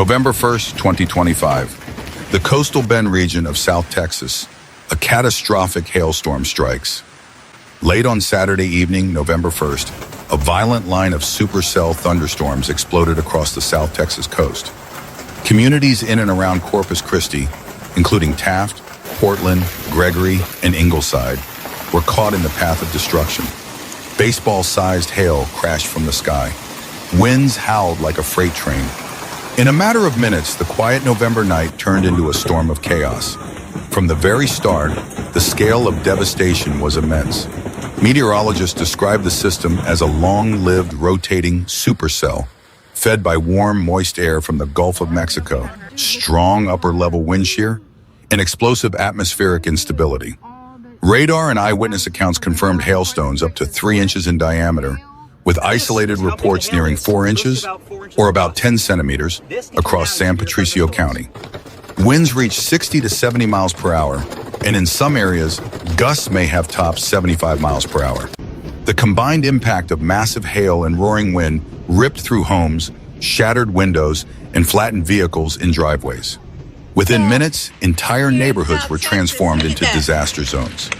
November 1st, 2025. The coastal Bend region of South Texas, a catastrophic hailstorm strikes. Late on Saturday evening, November 1st, a violent line of supercell thunderstorms exploded across the South Texas coast. Communities in and around Corpus Christi, including Taft, Portland, Gregory, and Ingleside, were caught in the path of destruction. Baseball-sized hail crashed from the sky. Winds howled like a freight train. In a matter of minutes, the quiet November night turned into a storm of chaos. From the very start, the scale of devastation was immense. Meteorologists describe the system as a long-lived rotating supercell, fed by warm, moist air from the Gulf of Mexico, strong upper-level wind shear, and explosive atmospheric instability. Radar and eyewitness accounts confirmed hailstones up to 3 inches in diameter, with isolated reports nearing 4 inches, or about 10 centimeters, across San Patricio County. Winds reached 60 to 70 miles per hour, and in some areas, gusts may have topped 75 miles per hour. The combined impact of massive hail and roaring wind ripped through homes, shattered windows, and flattened vehicles in driveways. Within minutes, entire neighborhoods were transformed into disaster zones.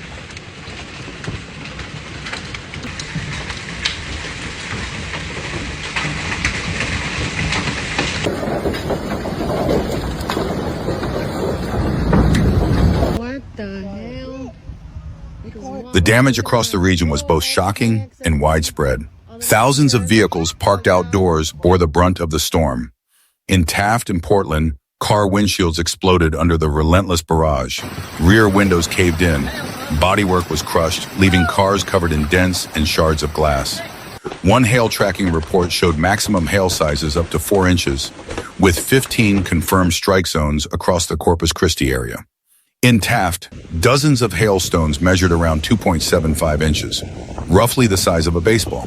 The damage across the region was both shocking and widespread. Thousands of vehicles parked outdoors bore the brunt of the storm. In Taft and Portland, car windshields exploded under the relentless barrage. Rear windows caved in. Bodywork was crushed, leaving cars covered in dents and shards of glass. One hail tracking report showed maximum hail sizes up to 4 inches, with 15 confirmed strike zones across the Corpus Christi area. In Taft, dozens of hailstones measured around 2.75 inches, roughly the size of a baseball.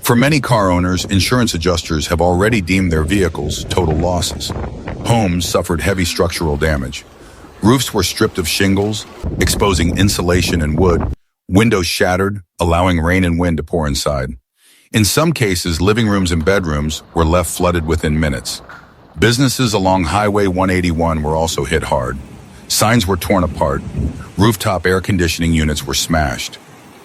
For many car owners, insurance adjusters have already deemed their vehicles total losses. Homes suffered heavy structural damage. Roofs were stripped of shingles, exposing insulation and wood. Windows shattered, allowing rain and wind to pour inside. In some cases, living rooms and bedrooms were left flooded within minutes. Businesses along Highway 181 were also hit hard. Signs were torn apart. Rooftop air conditioning units were smashed.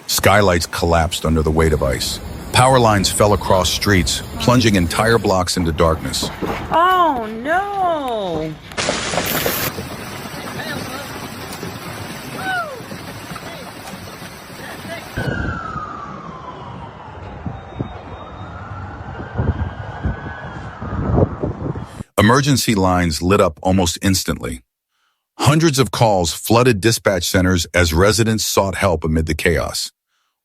Skylights collapsed under the weight of ice. Power lines fell across streets, plunging entire blocks into darkness. Oh, no! Emergency lines lit up almost instantly. Hundreds of calls flooded dispatch centers as residents sought help amid the chaos.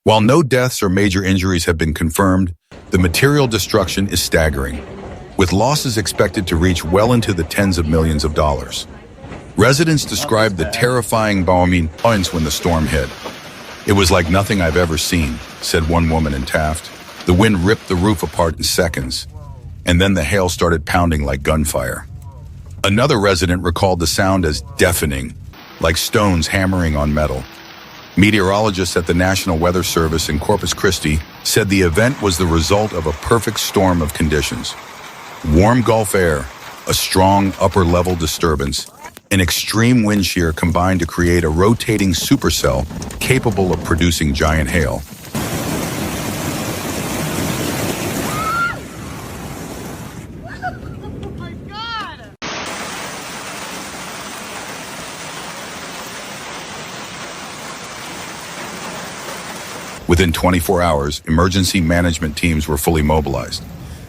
While no deaths or major injuries have been confirmed, the material destruction is staggering, with losses expected to reach well into the tens of millions of dollars. Residents described the terrifying booming points when the storm hit. "It was like nothing I've ever seen," said one woman in Taft. The wind ripped the roof apart in seconds, and then the hail started pounding like gunfire. Another resident recalled the sound as deafening, like stones hammering on metal. Meteorologists at the National Weather Service in Corpus Christi said the event was the result of a perfect storm of conditions. Warm Gulf air, a strong upper-level disturbance, and extreme wind shear combined to create a rotating supercell capable of producing giant hail. Within 24 hours, emergency management teams were fully mobilized.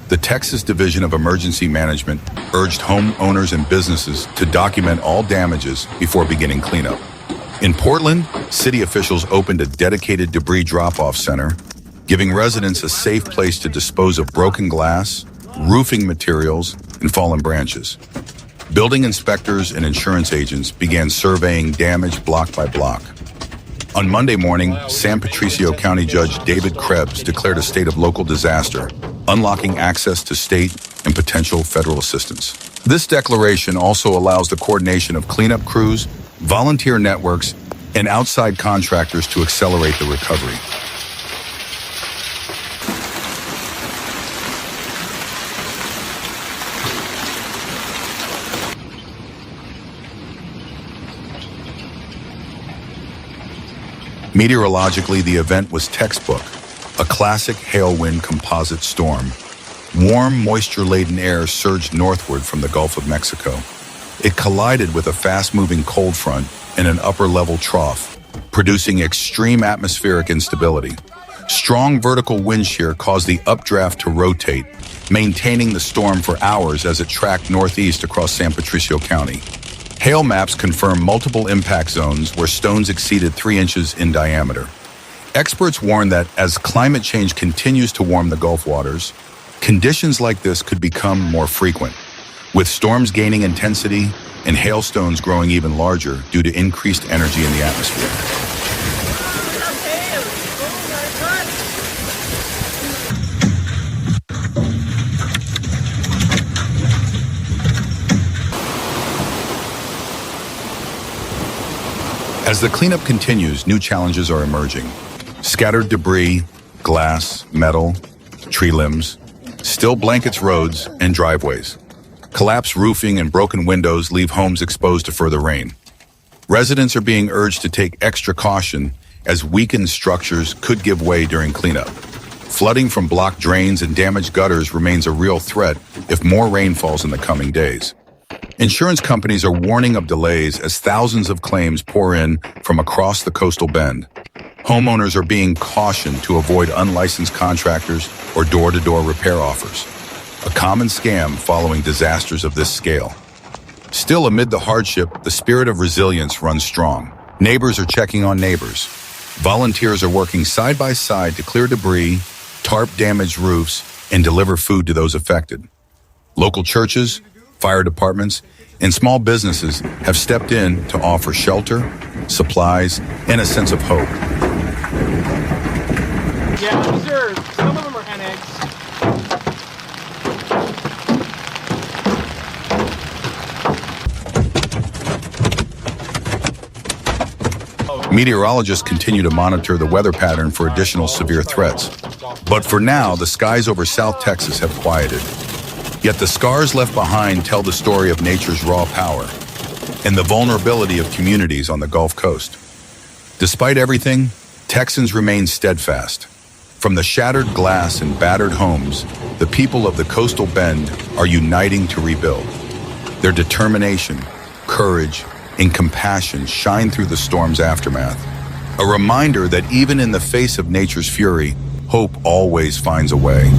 The Texas Division of Emergency Management urged homeowners and businesses to document all damages before beginning cleanup. In Portland, city officials opened a dedicated debris drop-off center, giving residents a safe place to dispose of broken glass, roofing materials, and fallen branches. Building inspectors and insurance agents began surveying damage block by block. On Monday morning, San Patricio County Judge David Krebs declared a state of local disaster, unlocking access to state and potential federal assistance. This declaration also allows the coordination of cleanup crews, volunteer networks, and outside contractors to accelerate the recovery. Meteorologically, the event was textbook, a classic hailwind composite storm. Warm, moisture-laden air surged northward from the Gulf of Mexico. It collided with a fast-moving cold front in an upper-level trough, producing extreme atmospheric instability. Strong vertical wind shear caused the updraft to rotate, maintaining the storm for hours as it tracked northeast across San Patricio County. Hail maps confirm multiple impact zones where stones exceeded 3 inches in diameter. Experts warn that as climate change continues to warm the Gulf waters, conditions like this could become more frequent, with storms gaining intensity and hailstones growing even larger due to increased energy in the atmosphere. As the cleanup continues, new challenges are emerging. Scattered debris, glass, metal, tree limbs, still blankets roads and driveways. Collapsed roofing and broken windows leave homes exposed to further rain. Residents are being urged to take extra caution as weakened structures could give way during cleanup. Flooding from blocked drains and damaged gutters remains a real threat if more rain falls in the coming days. Insurance companies are warning of delays as thousands of claims pour in from across the coastal bend. Homeowners are being cautioned to avoid unlicensed contractors or door-to-door repair offers, a common scam following disasters of this scale. Still, amid the hardship, the spirit of resilience runs strong. Neighbors are checking on neighbors. Volunteers are working side by side to clear debris, tarp damaged roofs, and deliver food to those affected. Local churches, fire departments, and small businesses have stepped in to offer shelter, supplies, and a sense of hope. Yeah, some of them are annex. Meteorologists continue to monitor the weather pattern for additional severe threats. But for now, the skies over South Texas have quieted. Yet the scars left behind tell the story of nature's raw power and the vulnerability of communities on the Gulf Coast. Despite everything, Texans remain steadfast. From the shattered glass and battered homes, the people of the coastal bend are uniting to rebuild. Their determination, courage, and compassion shine through the storm's aftermath. A reminder that even in the face of nature's fury, hope always finds a way.